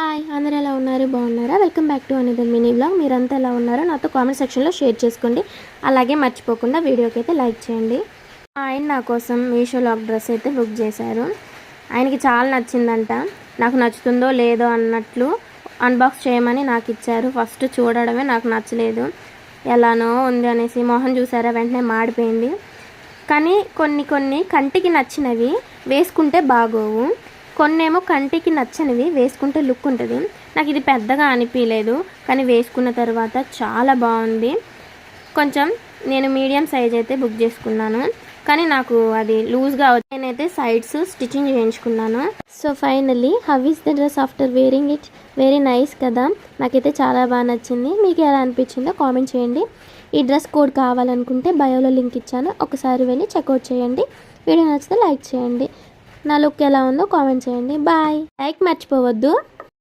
Hi అందరూ ఎలా ఉన్నారు? బాగున్నారా? Welcome back to another mini vlog. మీరంతా ఎలా ఉన్నారో నాతో కామెంట్ సెక్షన్లో షేర్ చేసుకోండి. అలాగే మర్చిపోకుండా వీడియోకి అయితే లైక్ చేయండి. ఆయన నా కోసం మీషోలో ఒక డ్రెస్ అయితే బుక్ చేశారు. ఆయనకి చాలా నచ్చిందంట. నాకు నచ్చుతుందో లేదో అన్నట్లు అన్బాక్స్ చేయమని నాకు ఇచ్చారు. ఫస్ట్ చూడడమే నాకు నచ్చలేదు, ఎలానో ఉంది అనేసి. మొహం చూసారా, వెంటనే మాడిపోయింది. కానీ కొన్ని కంటికి నచ్చినవి వేసుకుంటే బాగోవు, కొన్నేమో కంటికి నచ్చనివి వేసుకుంటే లుక్ ఉంటుంది. నాకు ఇది పెద్దగా అనిపించలేదు, కానీ వేసుకున్న తర్వాత చాలా బాగుంది. కొంచెం నేను మీడియం సైజ్ అయితే బుక్ చేసుకున్నాను, కానీ నాకు అది లూజ్గా నేనైతే సైడ్స్ స్టిచ్చింగ్ చేయించుకున్నాను. So finally how is the dress after wearing it? Very nice కదా. నాకైతే చాలా బాగా నచ్చింది. మీకు ఎలా అనిపించిందో కామెంట్ చేయండి. ఈ డ్రెస్ కోడ్ కావాలనుకుంటే బయోలో లింక్ ఇచ్చాను, ఒకసారి వెళ్ళి చెక్అవుట్ చేయండి. వీడియో నచ్చితే లైక్ చేయండి. నా లుక్ ఎలా ఉందో కామెంట్ చేయండి. బాయ్. లైక్ మర్చిపోవద్దు.